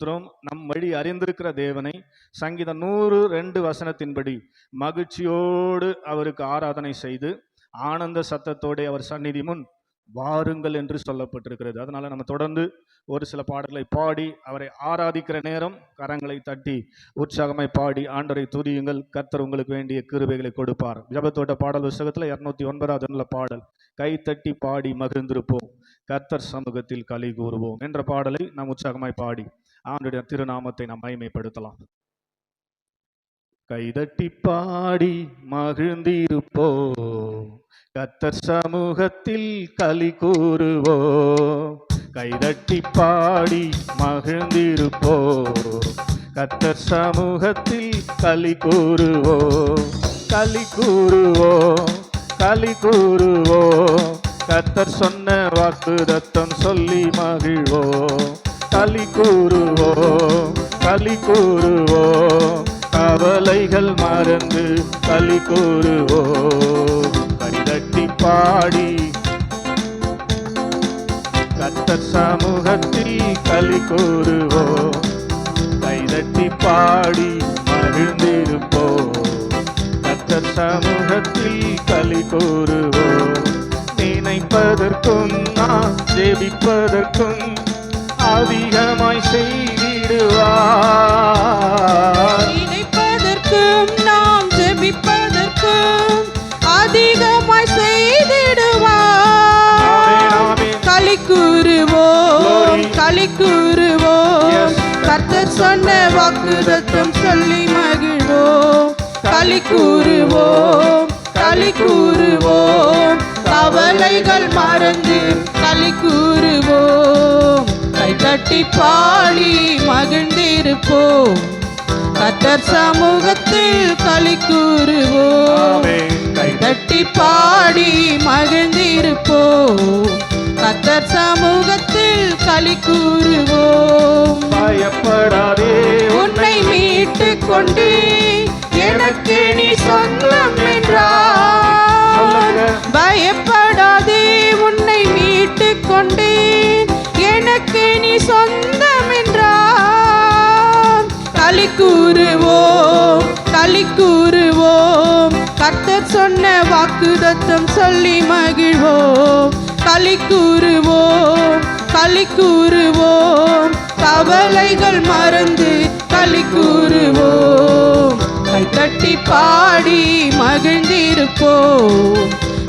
ஸ்தோத்திரம். நம் வழி அறிந்திருக்கிற தேவனை சங்கீதம் 102 மகிழ்ச்சியோடு அவருக்கு ஆராதனை செய்து ஆனந்த சத்தத்தோடு அவர் சந்நிதி முன் வாருங்கள் என்று சொல்லப்பட்டிருக்கிறது. அதனால நம்ம தொடர்ந்து ஒரு சில பாடல்களை பாடி அவரை ஆராதிக்கிற நேரம் கரங்களை தட்டி உற்சாகமாய் பாடி ஆண்டவரை துதியுங்கள். கர்த்தர் உங்களுக்கு வேண்டிய கிருபைகளை கொடுப்பார். ஜெபத்தோட்ட பாடல் புத்தகத்தில் 209 பாடல், கை தட்டி பாடி மகிழ்ந்திருப்போம், கர்த்தர் சமூகத்தில் களி கூறுவோம் என்ற பாடலை நாம் உற்சாகமாய் பாடி ஆண்டவருடைய திருநாமத்தை நாம் மகிமைப்படுத்தலாம். கைதட்டி பாடி மகிழ்ந்திருப்போம், கர்த்தர் சமூகத்தில் களி கூறுவோம். கைதட்டி பாடி மகிழ்ந்திருப்போம், கர்த்தர் சமூகத்தில் களி கூறுவோம். களி கூறுவோம், களி கூறுவோம், கர்த்தர் சொன்ன வாக்குத்தத்தம் சொல்லி மகிழ்வோம். களி கூறுவோம், களி கூறுவோம், கவலைகள் மறந்து களி கூறுவோம். கைதட்டி பாடி கர்த்தர் சமூகத்தில் களி கூறுவோம். கைதட்டி பாடி மகிழ்ந்திருப்போம், கர்த்தர் சமூகத்தில் களி கூறுவோம். நினைப்பதற்கும் நான் ஜெபிப்பதற்கும் அதிகமாய் செய்திடுவார். நினைப்பதற்கும் நாம் ஜெபிப்பதற்கும் அதிகமாய் செய்திடுவார். களி கூறுவோம், களி கூறுவோம், கர்த்தர் சொன்ன வாக்குத்தத்தம் சொல்லி மகிழ்வோம். களி கூறுவோம், களி கூறுவோம், கவலைகள் மறந்து களி கூறுவோம். கைதட்டி பாடி மகிழ்ந்திருப்போம், கர்த்தர் சமூகத்தில் களி கூறுவோம். கைதட்டி பாடி மகிழ்ந்திருப்போம், கர்த்தர் சமூகத்தில் களி கூறுவோம். பயப்படாதே, உன்னை மீட்டு கொண்டு எனக்கு நீ சொந்தம் என்றார். பயப்படாதே, உன்னை மீட்டு கொண்டு எனக்கு நீ சொந்தம் என்றார். களி கூறுவோம், களி கூறுவோம், கர்த்தர் சொன்ன வாக்குத்தத்தம் சொல்லி மகிழ்வோம். களி கூறுவோம், களி கூறுவோம், கவலைகள் மறந்து களி கூறுவோம். கைதட்டி பாடி மகிழ்ந்திருப்போம்,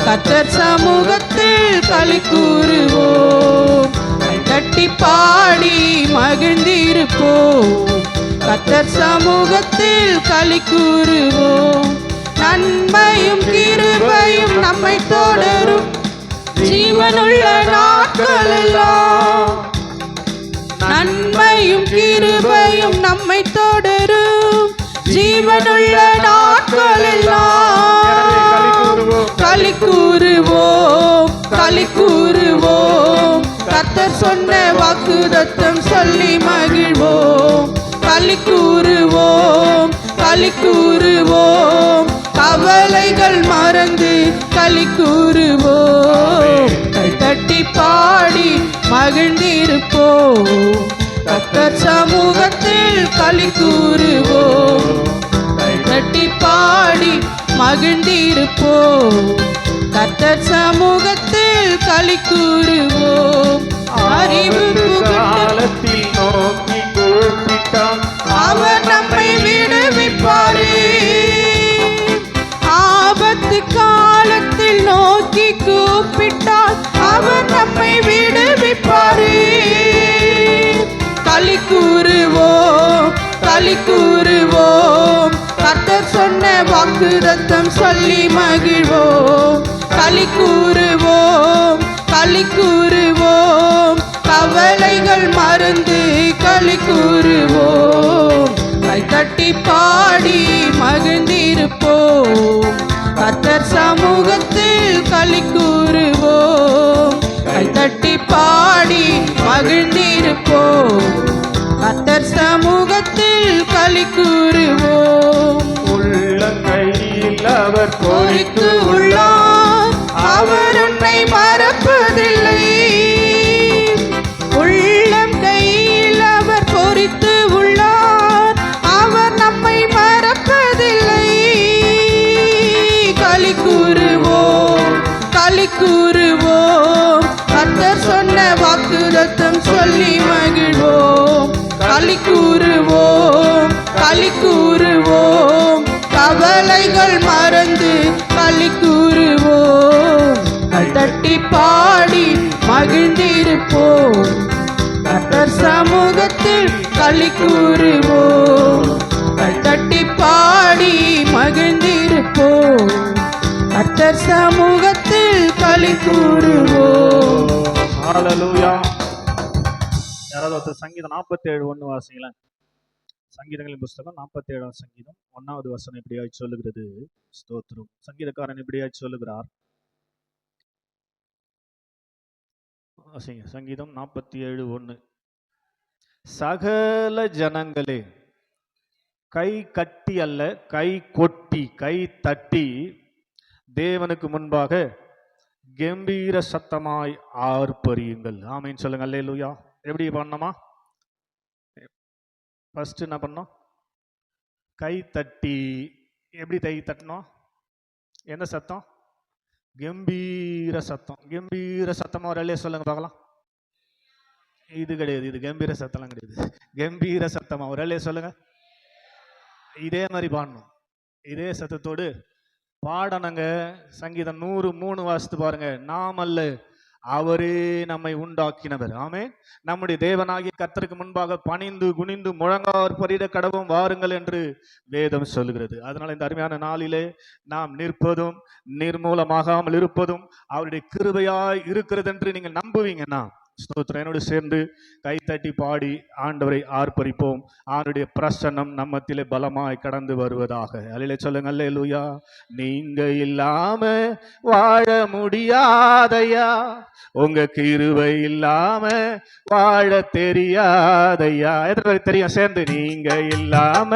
கர்த்தர் சமூகத்தில் களி கூறுவோம். கைதட்டி பாடி மகிழ்ந்திருப்போம், கர்த்தர் சமூகத்தில் களி கூறுவோம். நன்மையும் கிருபையும் நம்மை தொடரும் ஜீவனுள்ள நாட்களெல்லாம். நன்மையும் கிருபையும் நம்மை தொடரும் ஜீவனுள்ள நாட்களெல்லாம். களி கூறுவோம், களி கூறுவோம், கர்த்தர் சொன்ன வாக்குத்தத்தம் சொல்லி மகிழ்வோம். களி கூறுவோம், களி கூறுவோம், கவலைகள் மறந்து களி கூறுவோம். கைதட்டி பாடி மகிழ்ந்திருப்போம், கர்த்தர் சமூகத்தில் களி கூறுவோம். கைதட்டி பாடி மகிழ்ந்திருப்போம், கர்த்தர் சமூகத்தில் களி கூறுவோம். அறிவு காலத்தில் நோக்கி கூப்பிட்டான், அவர் நம்மை விடுவிப்பாரே. ஆபத்து காலத்தில் நோக்கி கூப்பிட்டால் அவர் நம்மை விடுவிப்பாரே. களி கூறுவோம், களி கூறுவோம், கர்த்தர் சொன்ன வாக்குத்தத்தம் சொல்லி மகிழ்வோம். களி கூறுவோம், களி கூறுவோம், கவலைகள் மறந்து களி கூறுவோம். கைதட்டி பாடி மகிழ்ந்திருப்போம், கர்த்தர் சமூகத்தில் களி கூறுவோம். கைதட்டி பாடி மகிழ்ந்திருப்போம், கர்த்தர் சமூகத்தில் களி கூறுவோம். உள்ளங்கையில் அவர் பொறித்து உள்ளார், அவர் உன்னை மறப்பதில்லை. உள்ளம் கையில் அவர் பொறித்து களி கூறுவோம். கர்த்தர் சொன்ன வாக்குத்தத்தம் சொல்லி மகிழ்வோம். களி கூறுவோம், களி கூறுவோம், கவலைகள் மறந்து களி கூறுவோம். தட்டி பாடி மகிழ்ந்திருப்போம். கர்த்தர் சமூகத்தில் களி கூறுவோம். தட்டி பாடி மகிழ்ந்திருப்போம். கர்த்தர் சமூகத்தில் களி கூறுவோம். ஹalleluya. யாராவது ஒருத்தர் சங்கீதம் 47:1 வாசிங்களேன். சங்கீதங்களின் புஸ்தகம் 47ஆம் சங்கீதம் 1வது வசனம் இப்படியாய் சொல்லுகிறது. ஸ்தோத்திரம். சங்கீதக்காரன் இப்படியாய் சொல்லுகிறார். வாசிங்க. சங்கீதம் 47:1. சகல ஜனங்களே கை கட்டி அல்ல, கை கொட்டி, கை தட்டி தேவனுக்கு முன்பாக கம்பீர சத்தமாய் ஆர்ப்பரியுங்கள். ஆமீன் சொல்லுங்க. அல்லேலூயா. எப்படி பண்ணணுமா? ஃபர்ஸ்ட் என்ன பண்ணோம்? கை தட்டி. எப்படி கை தட்டணும்? எந்த சத்தம்? கம்பீர சத்தம். கம்பீர சத்தமா ஒரு அல்லே சொல்லுங்க பார்க்கலாம். இது கிடையாது, இது கம்பீர சத்தம்லாம் கிடையாது. கம்பீர சத்தமா ஒரு அல்லே சொல்லுங்க. இதே மாதிரி பாடணும். இதே சத்தத்தோடு பாடணுங்க. சங்கீதம் 103 வாசித்து பாருங்க. நாம் அல்ல, அவரே நம்மை உண்டாக்கினவர். ஆமே. நம்முடைய தேவனாகிய கர்த்தருக்கு முன்பாக பணிந்து குனிந்து முழங்கார் பரிட கடவும் வாருங்கள் என்று வேதம் சொல்லுகிறது. அதனால இந்த அருமையான நாளிலே நாம் நிற்பதும் நிர்மூலமாகாமல் இருப்பதும் அவருடைய கிருபையாய் இருக்கிறது என்று நீங்கள் நம்புவீங்கன்னா ஸ்தோத்திரம். என்னோடு சேர்ந்து கைத்தட்டி பாடி ஆண்டவரை ஆர்ப்பரிப்போம். ஆண்டுடைய பிரசன்னம் நம்மத்திலே பலமாய் கடந்து வருவதாக. அல்லேலூயா சொல்லுங்க. அல்லேலூயா. நீங்க இல்லாம வாழ முடியாதையா, உங்க கிருபை இல்லாம வாழ தெரியாதையா. எத்தனை பேருக்கு தெரியும் சேர்ந்து? நீங்க இல்லாம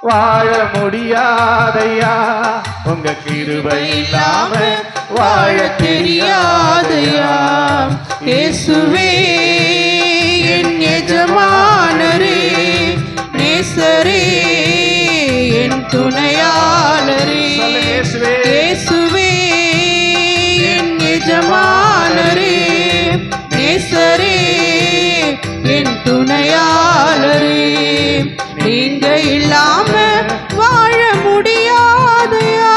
வாழ முடியாதையா, உங்க கிருபை இல்லாம வாழ தெரியாதையா. இயேசுவே என் எஜமானரே, நேசரே என் துணையாளரே. இயேசுவே என் எஜமானரே, நேசரே என் துணையாளரே. நீங்க இல்லாம வாழ முடியாதையா,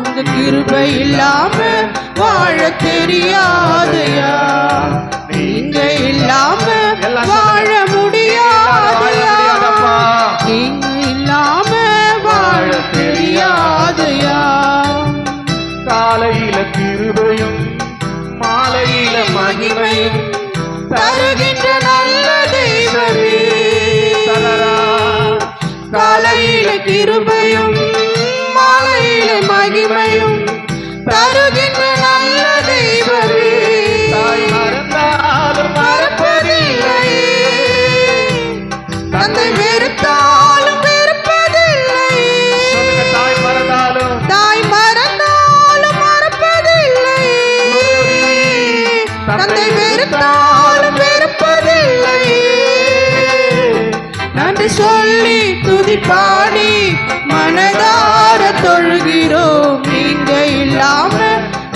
உங்க கிருபை இல்லாம வாழ தெரியாதையா. நீங்க இல்லாம வாழ முடியாதையா, நீங்க இல்லாம வாழ தெரியாதையா. காலையில கிருபையும் மாலையில மகிமையும் தருகின்ற நல்ல தெய்வமே. காலையில கிருபையும் மாலையில மகிமையும் தருகின்ற நல்ல தெய்வமே. தாய் மறந்தாலும் மறப்பதில்லை, தந்தை வெறுத்தாலும் வெறுப்பதில்லை. தாய் மறந்தாலும் தாய் மறந்தாலும் மறப்பதில்லை, தந்தை வெறுத்தாலும் வெறுப்பதில்லை. நன்றி சொல்லி துதி பாடி மனதார தொழுகிறோம். நீங்க இல்லாம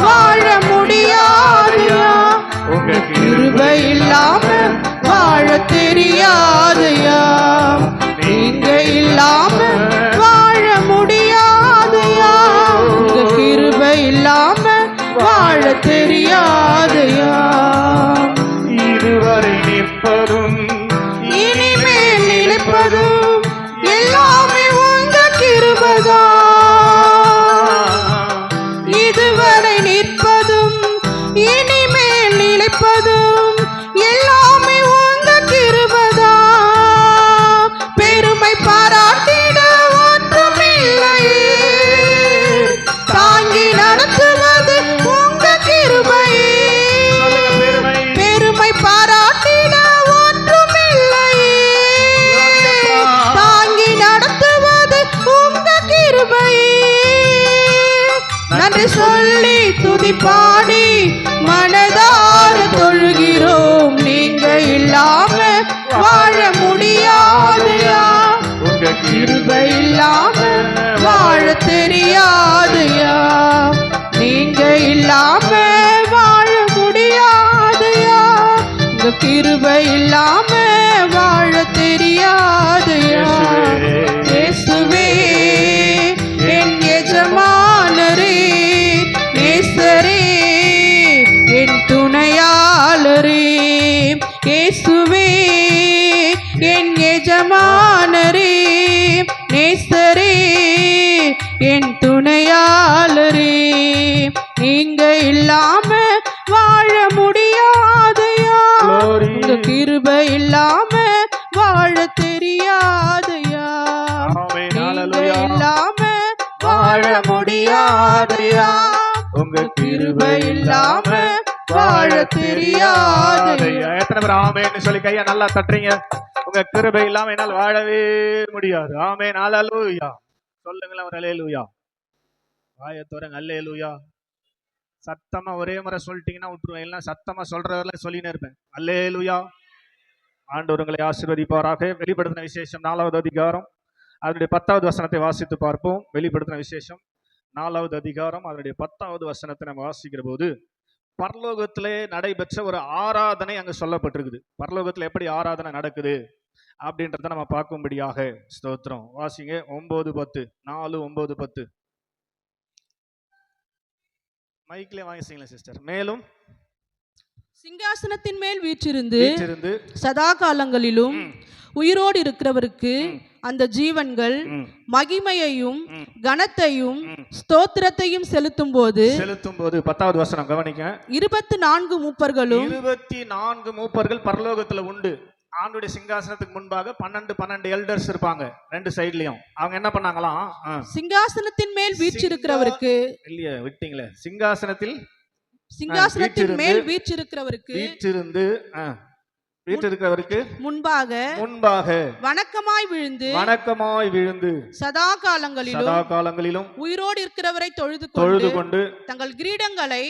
வாழ முடியாதையா, உங்க கிருபை இல்லாம வாழ தெரியாதையா. நீங்க இல்லாம வாழ முடியாதையா, உங்க கிருபை இல்லாம வாழ தெரியாதையா. இதுவரை நிற்பதும் இனிமேல் நினைப்பதும் எல்லாமே உங்க கிருபைதான். இதுவரை நிற்பதும் இனிமேல் நினைப்பதும் எல்லாமே உங்க கிருபைதான். பெருமை பாராட்டிட ஒன்றுமில்லையே, தாங்கி நடத்துவது உங்க கிருபையே. பெருமை பாராட்டிட ஒன்றுமில்லையே, தாங்கி நடத்துவது உங்க கிருபையே. நன்றி சொல்லி துதி பாடி மனதார தொழுகிறோம். நீங்க இல்லாம வாழ முடியாதையா, உங்க கிருபை இல்லாம வாழ தெரியாதையா. நீங்க இல்லாம எஜமானரே நேசரே என் துணையாளரே, நீங்க இல்லாம வாழ முடியாதையா, Glory. உங்க கிருபை இல்லாம வாழ தெரியாதையா, ஆமென். நீங்க ஹalleluya. இல்லாம வாழ முடியாதையா, உங்க கிருபை இல்லாம வாழ தெரியாதையா. எத்தனை பேர் ஆமென்னு சொல்லி கையை நல்லா தட்டுறீங்க? உங்க கிருபை இல்லாம என்னால் வாழவே முடியாது. ஆமென். ஹalleluya. சொல்லுங்களேன் ஒரு அல்லேலூயா. வாயை திறங்க. அல்லேலூயா. சத்தமா ஒரே முறை சொல்லிட்டீங்கன்னா விட்டுருவேன், இல்லைன்னா சத்தமா சொல்றதெல்லாம் சொல்லினே இருப்பேன். அல்லேலூயா. ஆண்டவர் உங்களை ஆசீர்வதிப்பாராக. வெளிப்படுத்தின விசேஷம் 4வது அதிகாரம் அதனுடைய 10வது வசனத்தை வாசித்து பார்ப்போம். வெளிப்படுத்தின விசேஷம் 4வது அதிகாரம் அதனுடைய 10வது வசனத்தை நம்ம வாசிக்கிற போது பரலோகத்திலே நடைபெற்ற ஒரு ஆராதனை அங்க சொல்லப்பட்டிருக்குது. பரலோகத்துல எப்படி ஆராதனை நடக்குது அப்படின்றத நம்ம பார்க்கும்படியாக ஸ்தோத்திரம். வாசிங்க 9:10. 4:9-10. மைக்ல வாங்கிங்களா சிஸ்டர்? மேலும் சிங்காசனத்தின் மேல் வீற்றிருந்து வீற்றிருந்து சதா காலங்களிலும் உயிரோடு இருக்கிறவருக்கு ம். அந்த ஜீவன்கள் ம். மகிமையையும் ம். கனத்தையும் ம். ஸ்தோத்திரத்தையும் செலுத்தும் போது 10வது வசனம் கவனிங்க. 24 மூப்பர்களும் 24 மூப்பர்கள் பரலோகத்துல உண்டு. ஆண்டுடைய சிங்காசனத்துக்கு முன்பாக 12 எல்டர்ஸ் இருப்பாங்க ரெண்டு சைட்லயும். அவங்க என்ன பண்ணாங்களாம்? சிங்காசனத்தின் மேல் வீற்றிருக்கிறவருக்கு இல்லையே விட்டீங்களே. சிங்காசனத்தின் மேல் வீற்றிருக்கிறவருக்கு வீற்றிருக்கிறவருக்கு முன்பாக வணக்கமாய் விழுந்து சதா காலங்களிலும் உயிரோடு இருக்கிறவரை தொழுது கொண்டு தங்கள் கிரீடங்களை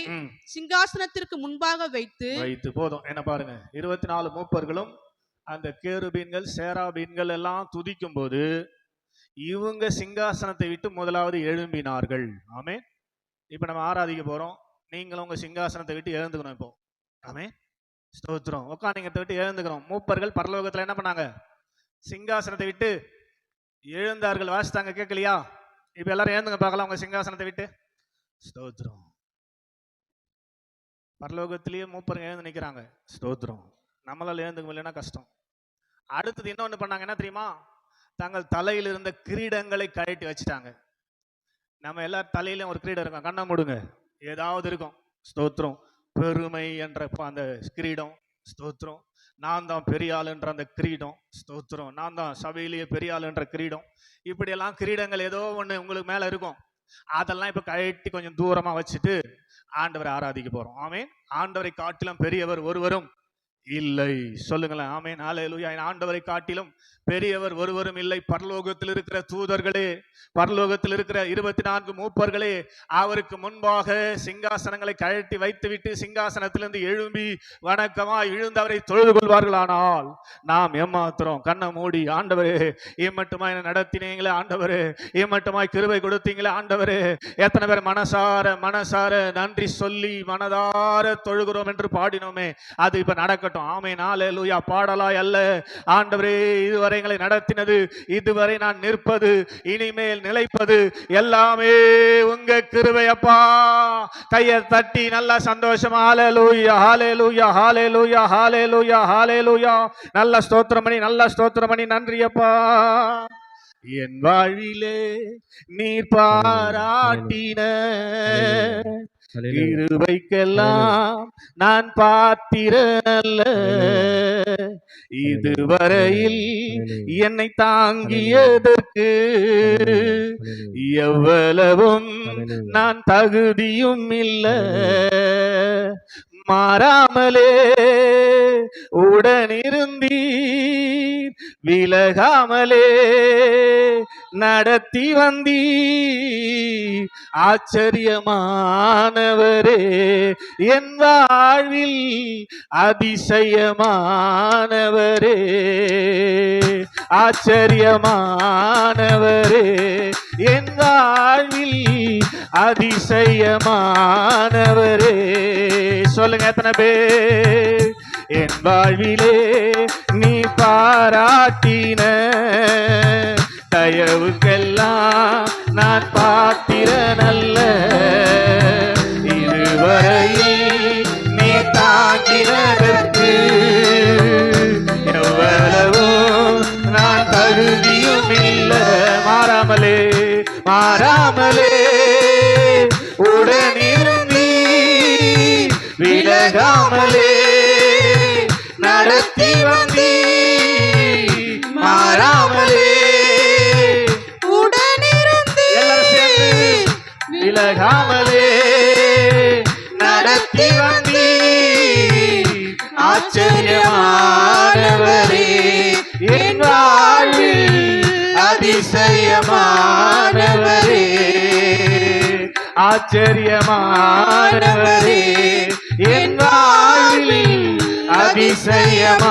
சிங்காசனத்திற்கு முன்பாக வைத்து போதும். என்ன பாருங்க, 24 மூப்பர்களும் அந்த கேருபீன்கள் சேராபீன்கள் எல்லாம் துதிக்கும் போது இவங்க சிங்காசனத்தை விட்டு முதலாவது எழும்பினார்கள். ஆமென். இப்ப நம்ம ஆராதிக்க போறோம். நீங்களும் உங்க சிங்காசனத்தை விட்டு எழுந்துக்கணும். இப்போ ஆமென். ஸ்தோத்திரம். உட்காந்துங்கிறத விட்டு எழுந்துக்கிறோம். மூப்பர்கள் பரலோகத்துல என்ன பண்ணாங்க? சிங்காசனத்தை விட்டு எழுந்தார்கள். வாசித்தாங்க, கேட்கலையா? இப்ப எல்லாரும் எழுந்துங்க பார்க்கலாம் உங்க சிங்காசனத்தை விட்டு. ஸ்தோத்திரம். பரலோகத்திலேயே மூப்பர்கள் எழுந்து நிற்கிறாங்க. ஸ்தோத்திரம். நம்மளால எழுந்துக்க முடியலன்னா கஷ்டம். அடுத்தது இன்னொன்று பண்ணாங்க, என்ன தெரியுமா? தங்கள் தலையில் இருந்த கிரீடங்களை கழட்டி வச்சுட்டாங்க. நம்ம எல்லாரும் தலையிலும் ஒரு கிரீடம் இருக்கும். கண்ணை மூடுங்க, ஏதாவது இருக்கும். ஸ்தோத்திரம். பெருமை என்ற அந்த கிரீடம். ஸ்தோத்திரம். நான் தான் பெரிய ஆள் என்ற அந்த கிரீடம். ஸ்தோத்திரம். நான் தான் சபையிலேயே பெரிய ஆள் என்ற கிரீடம். இப்படியெல்லாம் கிரீடங்கள் ஏதோ ஒன்று உங்களுக்கு மேல இருக்கும். அதெல்லாம் இப்ப கழட்டி கொஞ்சம் தூரமா வச்சுட்டு ஆண்டவரை ஆராதிக்க போறோம். ஆமென். ஆண்டவரை காட்டிலும் பெரியவர் ஒருவரும் இல்லை. சொல்லுங்களேன். ஆமென். ஹல்லேலூயா. ஆண்டவரை காட்டிலும் பெரியவர் ஒருவரும் இல்லை. பரலோகத்தில் இருக்கிற தூதர்களே, பரலோகத்தில் இருக்கிற 24 மூப்பர்களே அவருக்கு முன்பாக சிங்காசனங்களை கழட்டி வைத்துவிட்டு சிங்காசனத்திலிருந்து எழும்பி வணக்கமாய் விழுந்தவரை தொழுது கொள்வார்களானால் நாம் ஏமாத்திரம் கண்ணை மூடி, ஆண்டவரே ஏமட்டுமாய் என்ன நடத்தினீங்களே, ஆண்டவரே ஏமட்டுமாய் கிருபை கொடுத்தீங்களே, ஆண்டவரே எத்தனை பேர் மனசார நன்றி சொல்லி மனதார தொழுகிறோம் என்று பாடினோமே, அது இப்ப நடக்கட்டும். ஆமென். ஹல்லேலூயா. பாடலாய் அல்ல, ஆண்டவரே இதுவரை எங்களை நடத்தினது, இதுவரை நான் நிற்பது, இனிமேல் நிலைப்பது எல்லாமே உங்க கிருபை அப்பா. கையை தட்டி நல்லா சந்தோஷமா ஹல்லேலூயா, ஹல்லேலூயா, ஹல்லேலூயா, ஹல்லேலூயா, ஹல்லேலூயா. நல்ல ஸ்தோத்திரம் பண்ணி நன்றி அப்பா. என் வாழ்விலே நீர் பாராட்டின கிருபைக்கெல்லாம் நான் பாத்திரல்ல, இதுவரையில் என்னை தாங்கியதற்கு எவ்வளவும் நான் தகுதியும் இல்லை. மாறாமலே உடனிருந்தீர், விலகாமலே நடத்தி வந்தீர், ஆச்சரியமானவரே என் வாழ்வில் அதிசயமானவரே, ஆச்சரியமானவரே என் வாழ்வில் அதிசயமானவரே. சொல்லுங்க எத்தனை பேர்? என் வாழ்விலே நீ பாராட்டின தயவுக்கெல்லாம் நான் பாத்திரனல்ல, இதுவரையில் நீ தாங்கினதற்கு எவ்வளவோ நான் விலகாமலே நடத்தி வந்தீ மாறாமலே உடனிருந்து எல்லாரும் சேர்ந்து விலகாமலே நடத்தி வந்தீ ஆச்சரியமானவரே என் வாழ்வில் அதிசயமானவரே ஆச்சரியமானவரே என் வாழ்வில் அதிசயமானவரே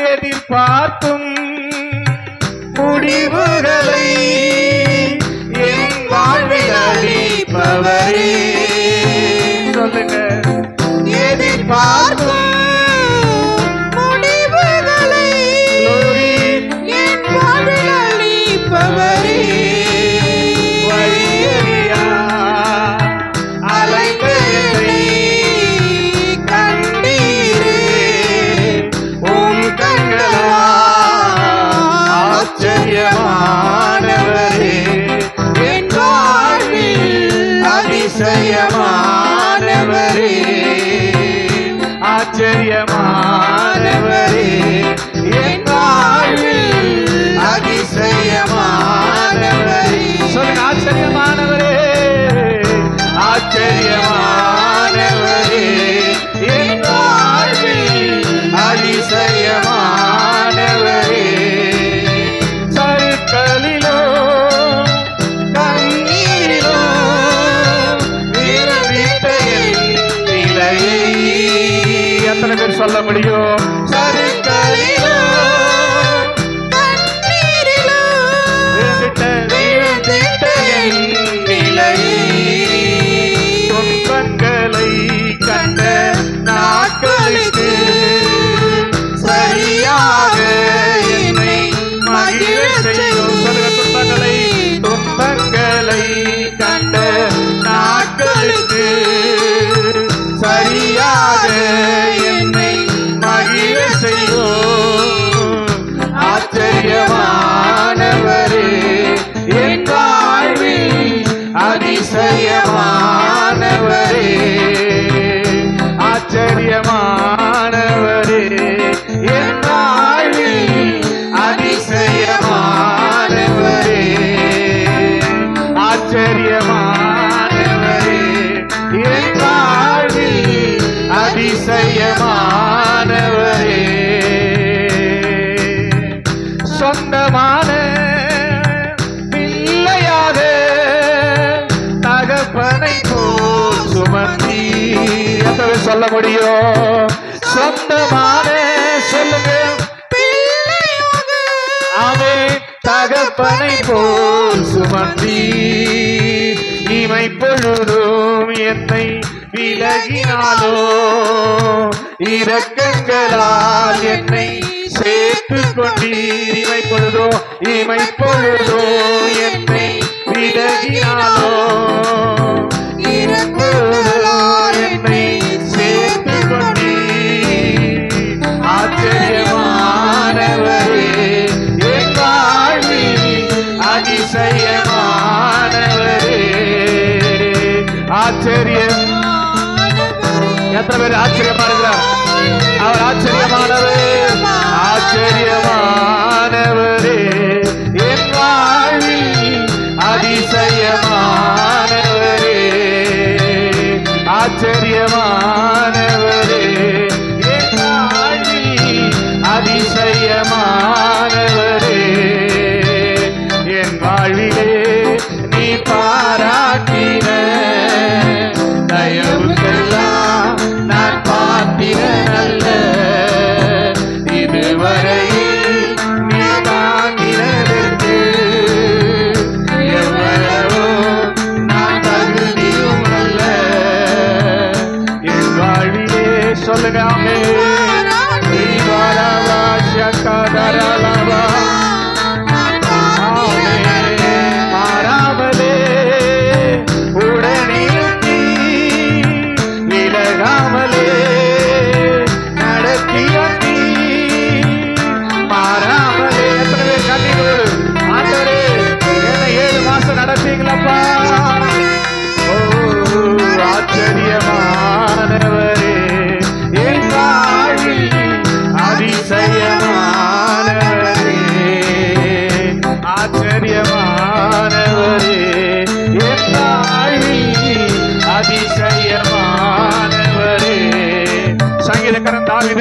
எதிர்பார்க்கும் முடிவுகளை என் வாழ்வில் அளிப்பவரே சொல்லுங்க எதிர்பார்க்கும் முடிவுகளை என் வாழ்வில் அளிப்பவரே வழியறியா அலைகளை கண்டீரே உம் கண்களால் ஆச்சரியமானவரே என் வாழ்வில் அதிசயமானவரே ஆச்சரியமானவரே என் வாழ்வில் அதிசயமானவரே சொல்லுங்க ஆச்சரியமானவரே ஆச்சரியமானவரே என் வாழ்வில் அதிசயமானவரே சருக்களிலோ கண்ணீரிலோ விரும்பிட்ட என் நிலையை எத்தனை பேர் சொல்ல முடியும் சருக்களிலோ கண்ணீரிலோ விழுந்திட்ட என் நிலையை துன்பங்களை கண்ட நாட்களுக்கு சரியாக என்னை மகிழச் செய்யும் சொல்லுங்க துன்பங்களை கண்ட நாட்களுக்கு சரியாக என்னை மகிழச் செய்யும் ஆச்சரியமானவரே என் வாழ்வில் அதிசயமானவரே ஆச்சரியமானவரே என் வாழ்வில் அதிசயமானவரே ஆச்சரியமானவரே என் வாழ்வில் அதிசயமானவரே சொந்தமான பிள்ளையாக தகப்பனை போல் சுமந்தி எத்தனை சொல்ல முடியும் சொந்தமான சொல்லுங்க அவை தகப்பனை போல் சுமந்தி இமை பொழுதும் என்னை விலகினாலோ இரக்கங்களால் என்னை சேர்த்து கொண்டீர் இமை பொழுதோ என்னை விலகினாலோ இரக்கங்களால் என்னை சேர்த்து கொண்டீர் ஆச்சரியமானவரே என் வாழ்வில் அதிசயமானவரே ஆச்சரியம் எத்தனை பேர் ஆச்சரியமா இருக்கிறார் அவர் ஆச்சரியமானவரே ஆச்சரியமானவரே என் வாழ்வில் அதிசயமானவரே ஆச்சரியமானவரே என் வாழ்வில் அதிசயமானவரே என் வாழ்விலே நீ பாராட்டின தயவுக்கெல்லாம் நான் பாத்திரன் அல்ல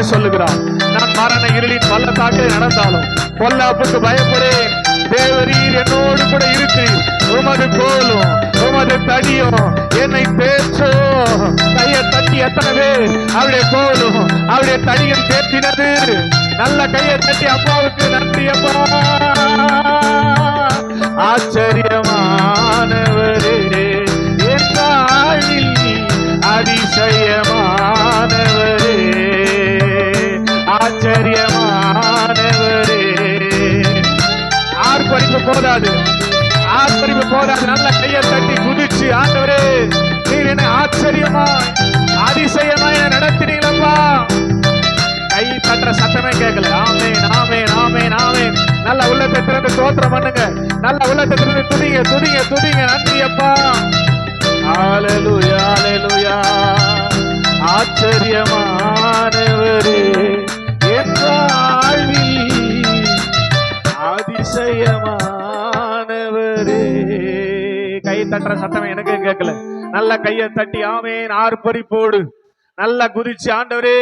சொல்லி சொல்லுகிறார். நான் மரண இருளின் பள்ளத்தாக்கில் நடந்தாலும் பொல்லாப்புக்கு பயப்படேன், தேவரீர் என்னோடு கூட இருக்கிறீர், உமது கோலும் உமது தடியும் என்னை தேற்றோ. கையை தட்டி எத்தனை பேர் அவருடைய கோலும் அவருடைய தடியும் தேற்றினது? நல்ல கையை தட்டி அப்பாவுக்கு நன்றி அப்பா. ஆச்சரியமானவரே என் வாழ்வில் அதிசயமானவரே, ஆச்சரியமானவரே. ஆர்ப்பரிப்பு போதாது, ஆர்ப்பரிப்பு போதாது. நல்ல கையை தட்டி குதிச்சு, ஆண்டவரே நீர் என்ன ஆச்சரியமாய் அதிசயமாய் நடத்தினீங்களப்பா. கை தட்டுற சத்தமே கேட்கல. ஆமென், ஆமென், ஆமென், ஆமென். நல்ல உள்ளத்தை திறந்து ஸ்தோத்திரம் பண்ணுங்க. நல்ல உள்ளத்தை திறந்து துதிங்க, துதிங்க, துதிங்க. நன்றி அப்பா. ஹல்லேலூயா, ஹல்லேலூயா. ஆச்சரியமானவரே என் வாழ்வில் அதிசயமானவரே. கை தட்டுற சத்தமே எனக்கு கேட்கல. நல்ல கையை தட்டி ஆமென் ஆர்ப்பரிப்போடு நல்ல குதிச்சு, ஆண்டவரே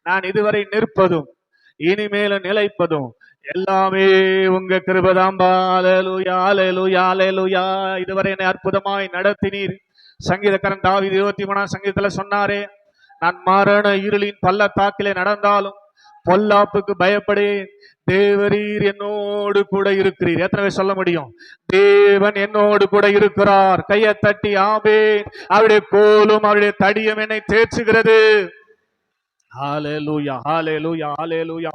நான் இதுவரை நிற்பதும் இனிமேலும் நிலைப்பதும் எல்லாமே உங்க கிருபைதாம்பா. ஹல்லேலூயா, ஹல்லேலூயா, ஹல்லேலூயா. இதுவரை என்னை அற்புதமாய் நடத்தினீர். சங்கீதக்காரன் தாவீது 23ஆம் சங்கீதத்துல சொன்னாரே, நான் மரண இருளின் பள்ளத்தாக்கிலே நடந்தாலும் பொல்லாப்புக்கு பயப்படேன், தேவரீர் என்னோடு கூட இருக்கிறீர். எத்தனை பேர் சொல்ல முடியும்? தேவன் என்னோடு கூட இருக்கிறார். கையை தட்டி ஆமென். அவருடைய கோலும் அவருடைய தடியும் என்னை தேற்றுகிறது. ஹல்லேலூயா, ஹல்லேலூயா, ஹல்லேலூயா.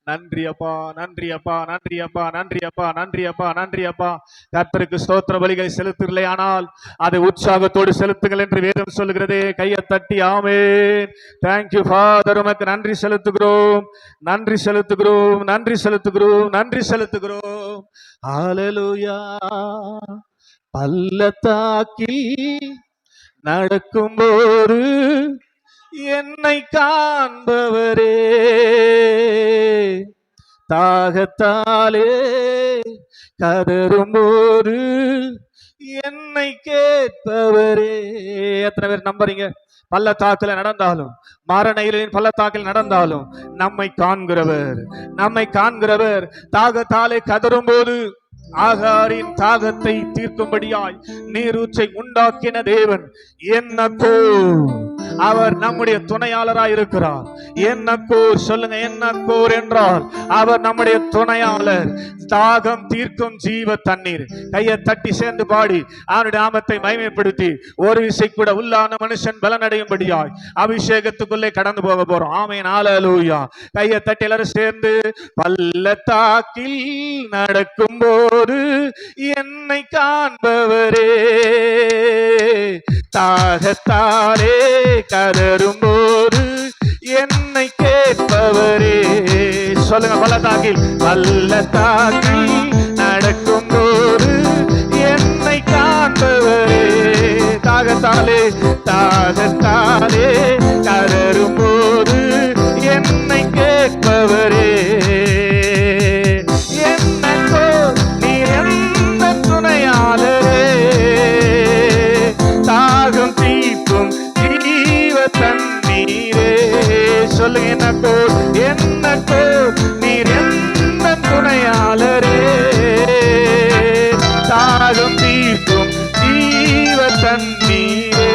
நன்றி அப்பா, நன்றி அப்பா, நன்றி அப்பா, நன்றி அப்பா, நன்றி அப்பா, நன்றி அப்பா. கர்த்தருக்கு ஸ்தோத்திர பலிகளை செலுத்தவில்லை, ஆனால் அதை உற்சாகத்தோடு செலுத்துங்கள் என்று வேதம் சொல்லுகிறது. கையை தட்டி ஆமென். தேங்க்யூ ஃபாதர், உமக்கு நன்றி செலுத்துகிறோம், நன்றி செலுத்துகிறோம், நன்றி செலுத்துகிறோம், நன்றி செலுத்துகிறோம். ஹல்லேலூயா. பள்ளத்தாக்கில் நடக்கும்போது என்னை காண்பவரே, தாகத்தாலே கதறும்போது என்னை கேட்பவரே. எத்தனை பேர் நம்புறீங்க? பள்ளத்தாக்கில் நடந்தாலும், மரண இருளின் பள்ளத்தாக்கில் நடந்தாலும் நம்மை காண்கிறவர், நம்மை காண்கிறவர். தாகத்தாலே கதறும்போது ஆகாரின் தாகத்தை தீர்க்கும்படியாய் நீரூற்றை உண்டாக்கின தேவன் என்னக்கோ அவர் நம்முடைய துணையாளராய் இருக்கிறார். என்னக்கோர் சொல்லுங்க, என்னக்கோர் என்றால் அவர் நம்முடைய துணையாளர். தாகம் தீர்க்கும் ஜீவ தண்ணீர். கையை தட்டி சேர்ந்து பாடி அவனுடைய நாமத்தை மகிமைப்படுத்தி ஒரு விசை கூட உள்ளான மனுஷன் பலனடையும்படியாய் அபிஷேகத்துக்குள்ளே கடந்து போக போறோம். ஆமென், ஹல்லேலூயா. கையை தட்டி எல்லாரும் சேர்ந்து, பள்ளத்தாக்கில் நடக்கும் போது என்னை காண்பவரே, தாகத்தாலே கதறும்போது என்னை கேட்பவரே. சொல்லுங்க, பள்ளத்தாக்கில், பள்ளத்தாக்கில் நடக்கும் போது என்னை காண்பவரே, தாகத்தாலே, தாகத்தாலே கதறும்போது என்னை கேட்பவரே. என்னக்கோ நீர் எந்த துணையாளரே, தாகம் தீர்க்கும் ஜீவ தண்ணீரே. சொல்லுங்க, என்னக்கோ, என்னக்கோ நீர் எந்த துணையாளரே, தாகம் தீர்க்கும் ஜீவ தண்ணீரே.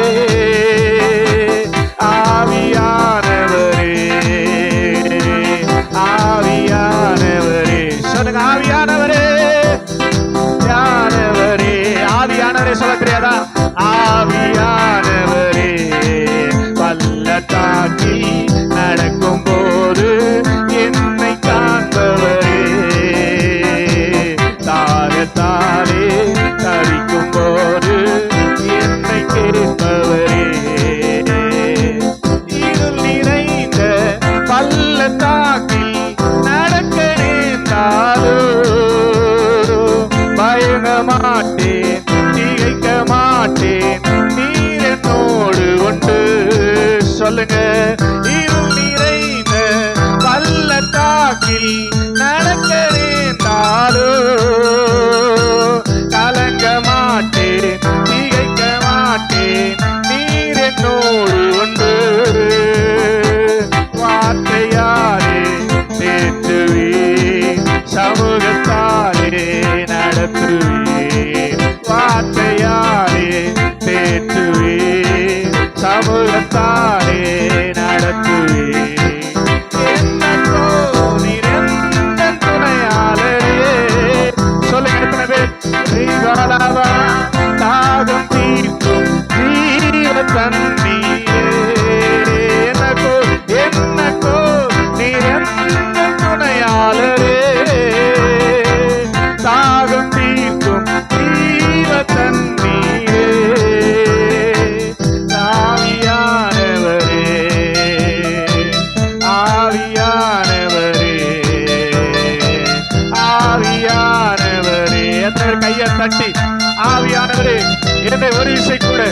ஆண்டவரே ஒரு விசை கூட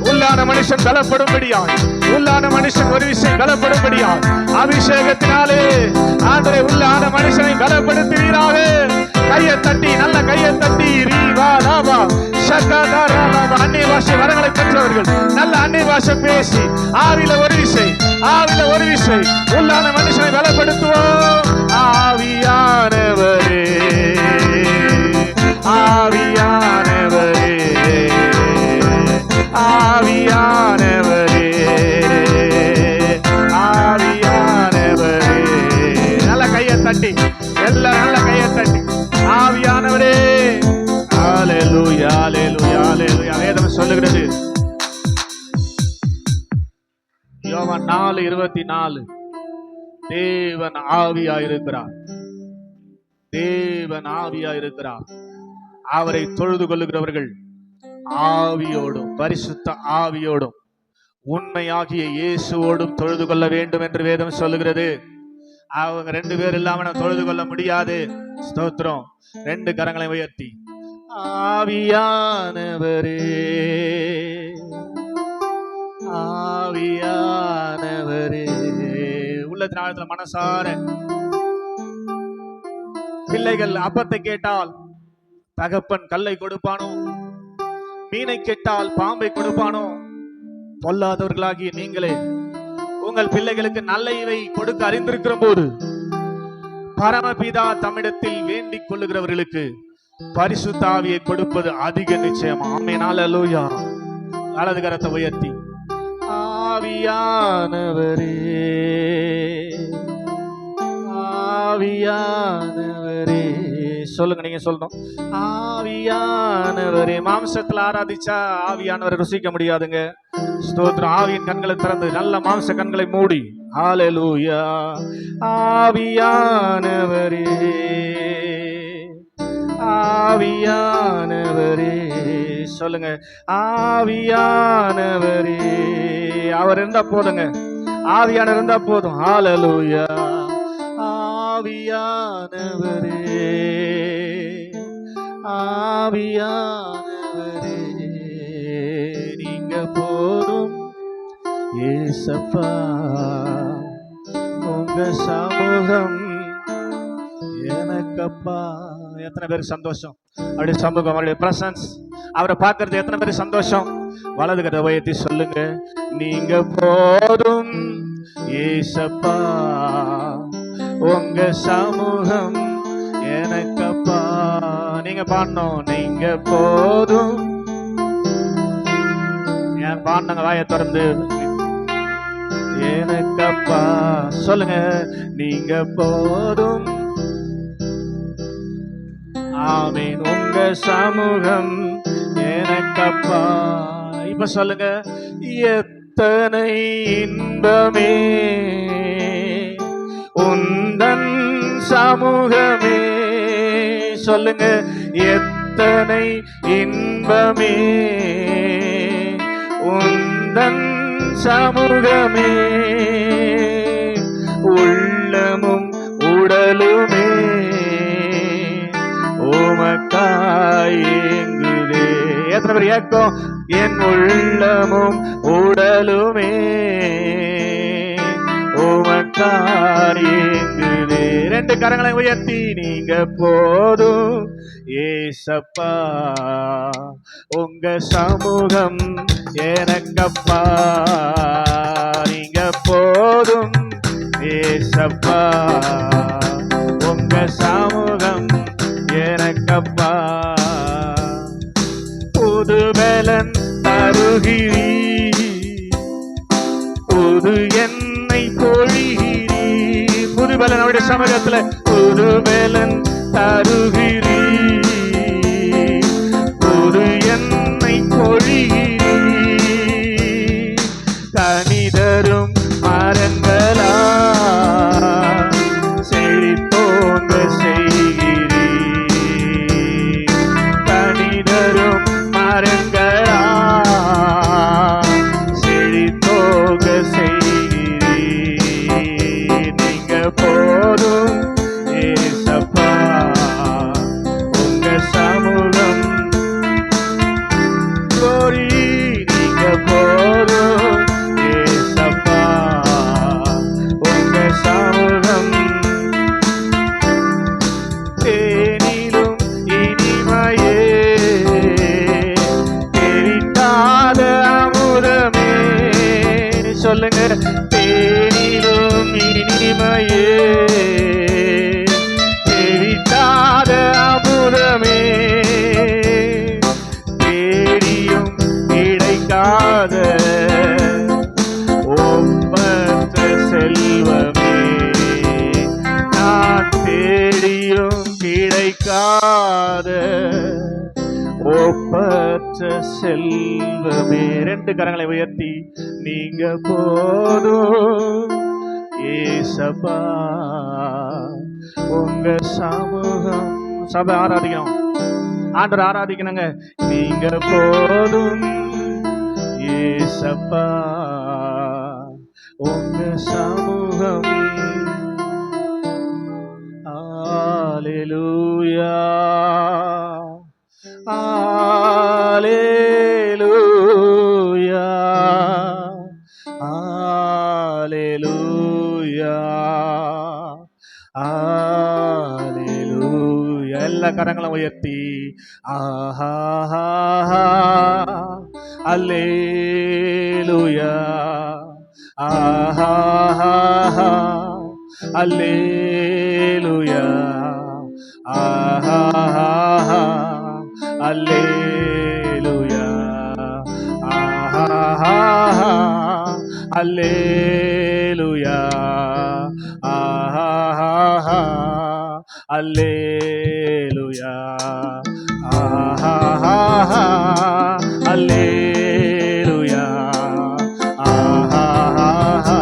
உள்ளான மனுஷன் பலப்படும்படியாய், உள்ளான மனுஷன் ஒரு விசை பலப்படும்படியாய் அபிஷேகத்தினாலே ஆண்டவரே உள்ளான மனுஷனை பலப்படுத்துவீராக. கையை தட்டி, நல்ல கையை தட்டி, ரீவா லாபா அந்நிய பாஷை வரங்களை பெற்றவர்கள் நல்ல அந்நிய பாஷை பேசி ஆவில ஒரு விசை, ஆவில ஒரு விசை உள்ளான மனுஷனை பலப்படுத்துவோம். ஆவியானவரே, ஆவியானவரே, ஆவியானவரே, ஆவியானவரே. நல்ல கையை தட்டி, எல்லாம் நல்ல கையை தட்டி, ஆவியானவரே. ஹல்லேலூயா, ஹல்லேலூயா, ஹல்லேலூயா. வேதம் சொல்லுகிறது யோவான் 4:24, தேவன் ஆவியாயிருக்கிறார், தேவன் ஆவியாயிருக்கிறார். அவரை தொழுது கொள்ளுகிறவர்கள் ஆவியோடும் பரிசுத்த ஆவியோடும் உண்மையாகிய இயேசுவோடும் தொழுது கொள்ள வேண்டும் என்று வேதம் சொல்லுகிறது. அவங்க 2 பேர் இல்லாம நம்ம தொழுது கொள்ள முடியாது. ஸ்தோத்திரம். 2 கரங்களை உயர்த்தி, ஆவியானவரே, ஆவியானவரே. உள்ளத்தின் ஆழத்துல மனசார பிள்ளைகள் அப்பத்தை கேட்டால் தகப்பன் கல்லை கொடுப்பானோ, மீனை கேட்டால் பாம்பை கொடுப்பானோ? பொல்லாதவர்களாகிய நீங்களே உங்கள் பிள்ளைகளுக்கு நல்ல இவை கொடுக்க அறிந்திருக்கிற போது பரமபிதா தம்மிடத்தில் வேண்டிக் கொள்ளுகிறவர்களுக்கு பரிசுத்த ஆவியை கொடுப்பது அதிக நிச்சயம். ஆமென், ஹல்லேலூயா. வலது கரத்தை உயர்த்தி, ஆவியானவரே, ஆவியானவரே. சொல்லுங்க, நீங்க சொல்லணும். ஆவியானவரே. மாம்சத்துல ஆராதிச்சா ஆவியானவரை ருசிக்க முடியாதுங்க. ஸ்தோத்திரம். ஆவியின் கண்களை திறந்து நல்ல மாம்ச கண்களை மூடி, ஹல்லேலூயா. ஆவியானவரே, ஆவியானவரே. சொல்லுங்க, ஆவியானவரே. அவர் இருந்தா போதுங்க, ஆவியானவர் இருந்தா போதும். ஹல்லேலூயா. ஆவியானவரே, ஆவியானவரே, நீங்க போதும் ஏசப்பா. உங்க சமூகம் எனக்கப்பா. எத்தனை பேருக்கு சந்தோஷம்? அவருடைய சமூகம், அவருடைய பிரசன்ஸ், அவரை பார்க்கறது எத்தனை பேருக்கு சந்தோஷம்? வலது கதை உயர்த்தி சொல்லுங்க, நீங்க போதும் ஏசப்பா. உங்க சமூகம் எனக்கப்பா. நீங்க பாடணும், நீங்க போதும். ஏன் பாடினாங்க? வாயை திறந்து எனக்கப்பா. சொல்லுங்க, நீங்க போதும். ஆமென். உங்க சமூகம் எனக்கப்பா. இப்ப சொல்லுங்க, எத்தனை இன்பமே உந்தன் சமூகமே. சொல்லுங்க, எத்தனை இன்பமே உந்தன் சமூகமே. உள்ளமும் உடலுமே உமக்காயேங்குதே. எத்தனை பேர் ஏக்கம்? என் உள்ளமும் உடலுமே உமக்காயேங்குதே. 2 கரங்களை உயர்த்தி, நீங்க போதும் ஏசப்பா. உங்க சமூகம் எனக்கப்பா. நீங்க போதும் ஏசப்பா. உங்க சமூகம் எனக்கப்பா. புது பலன் தருகிறீ, புது என்னை பொழிகிறீ. புது பலன் அவருடைய சமூகத்துல புது பலன் தருகிறீ, புது என்னை பொழிகிறீ. கனிதரும் மரங்களா செழிப்போங்க செய்கிறீ. கனிதரும் மரங்களா செழிப்போங்க செய்கிறீ. நீங்க போதும் ஏசப்பா. உங்க சமூகம் glory தேனிலும் இனிமையே தெரித்தாத அமுதமே தேடியும் கிடைக்காத ஒப்பற்ற செல்வமே நான் தேடியும் கிடைக்காத ஒப்பற்ற செல்வமே. ரெண்டு கரங்களை உயர்த்தி நீங்க போதும் ஏசப்பா உங்க சமூகம். சபை ஆராதிக்கணும், ஆண்டவர் ஆராதிக்கணுங்க. நீங்க போதும் ஏசப்பா உங்க சமூகம். அல்லேலூயா அல்லேலூயா அல்லேலூயா அல்லேலூயா. எல்லா கரங்களும் உயர்த்தி ஆஹா அல்லேலூயா ஆஹா அல்லேலூயா ஆஹா அல்லேலூயா ஆஹா அல்லேலூயா ஆஹா அல்லேலூயா ஆஹா அல்லேலூயா ஆஹா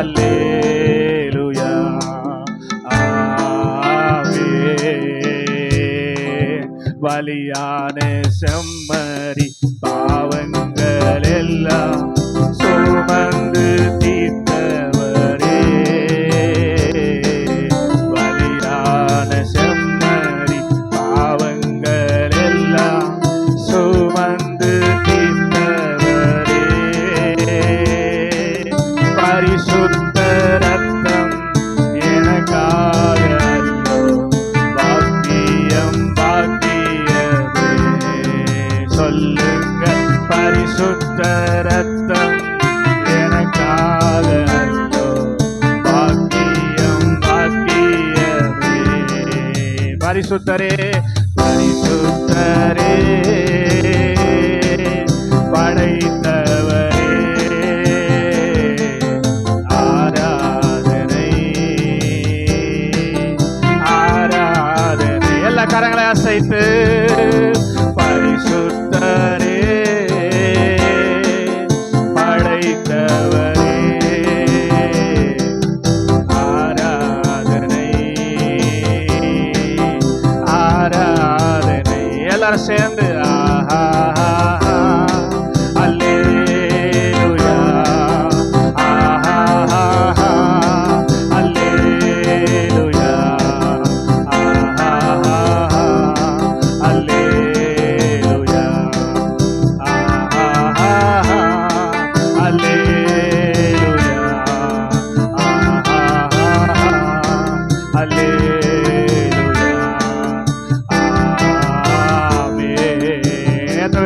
அல்லேலூயா. பலியான செம்மறி பாவங்கள் எல்லாம் சுமந்து தீர்த்தவரே பலியான செம்மறி பாவங்கள் எல்லாம் சுமந்து தீர்த்தவரே பரிசுத்த ரத்தம் எனக்காக சொல்லுங்க பரிசுத்த ரத்தம் எனக்காக அல்லோ பாக்கியம் பாக்கியமே. பரிசுத்தரே பரிசுத்தரே படைத்தவரே ஆராதனை ஆராதனை. எல்லா கரங்களை அசைத்து பரிசுத்தரே படைத்தவரே ஆராதனை ஆராதனை. எல்லாரும் சேர்ந்து ஆஹா அல்லேலூயா ஆஹா அல்லேலூயா ஆஹா அல்லேலூயா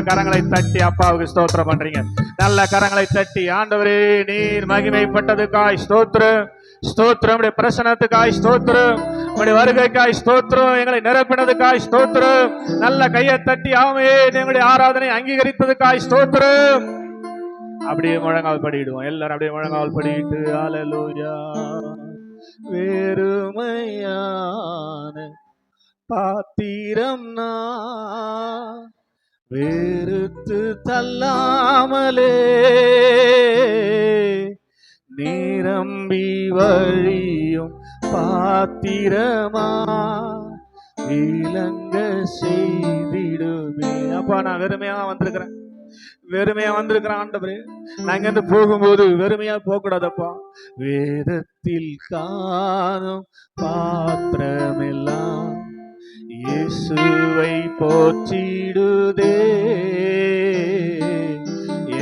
கரங்களை தட்டி அப்பாவுக்கு ஸ்தோத்திரம் பண்றீங்க. நல்ல கரங்களை தட்டி ஆண்டவரே நீர் மகிமைப்பட்டதுக்காய் ஸ்தோத்திரம் ஸ்தோத்திரம். உடைய பிரசனத்துக்காய் ஸ்தோத்திரம், உடைய வருகைக்காய் ஸ்தோத்திரம், எங்களை நிரப்பினதுக்காய் ஸ்தோத்திரம். நல்ல கையை தட்டி ஆமே எங்களுடைய ஆராதனை அங்கீகரித்ததுக்காய் ஸ்தோத்திரம். அப்படியே முழங்கால் படிடுவோம், எல்லாரும் அப்படியே முழங்கால் படிட்டு அல்லேலூயா. வெறுமையான பாத்திரம் நான் வெறுத்து தள்ளாமலே நிரம்பி வழியும் பாத்திரமா விளங்க செய்திடுமே. அப்பா நான் வெறுமையா வந்திருக்கிறேன், வெறுமையா வந்திருக்கிறேன் ஆண்டவரே. நாங்க இருந்து போகும்போது வெறுமையா போக கூடாதப்பா. வேதத்தில் காணும் பாத்திரமெல்லாம் இயேசுவை போற்றிடுதே,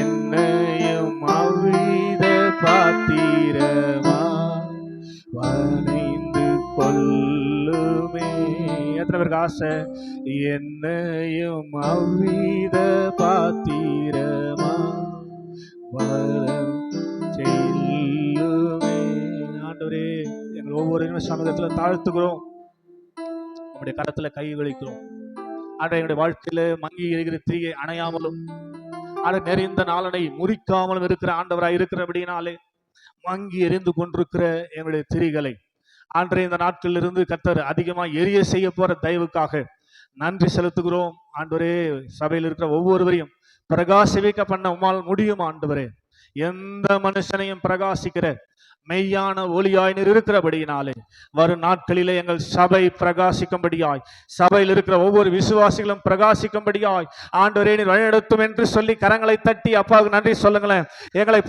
என்னையும் அவ்வித பாத்திரமா வணைந்து கொள்ளுமே. எத்தனை பேருக்கு ஆசை என்னையும் அவ்வித பாத்திரமா வரம் செல்லுமே. ஒவ்வொரு சமூகத்துல தாழ்த்துகிறோம். உங்களுடைய கரத்துல கை வைக்கிறோம். ஆண்டவரே, எங்களுடைய வாழ்க்கையில மங்கி எரிகிற தீயை அணையாமலும் நிறைந்த நாளனை முறிக்காமலும் இருக்கிற ஆண்டவராய் இருக்கிறபடினாலே மங்கி எரிந்து கொண்டிருக்கிற எங்களுடைய திரிகளை ஆண்டவரே, இந்த நாட்களில் இருந்து கர்த்தர் அதிகமா எரிய செய்ய போற தயவுக்காக நன்றி செலுத்துகிறோம். ஆண்டவரே, சபையில் இருக்கிற ஒவ்வொருவரையும் பிரகாசிக்க பண்ண உம்மால் முடியும். ஆண்டவரே, எந்த மனுஷனையும் பிரகாசிக்கிற மெய்யான ஒளியாய் நீர் இருக்கிறபடியினாலே வரும் நாட்களிலே எங்கள் சபை பிரகாசிக்கும்படியாய், சபையில் இருக்கிற ஒவ்வொரு விசுவாசிகளும் பிரகாசிக்கும்படியாய் ஆண்டவரே நீர் வழிநடத்தும் என்று சொல்லி கரங்களை தட்டி அப்பாவுக்கு நன்றி சொல்லுங்களேன். எங்களை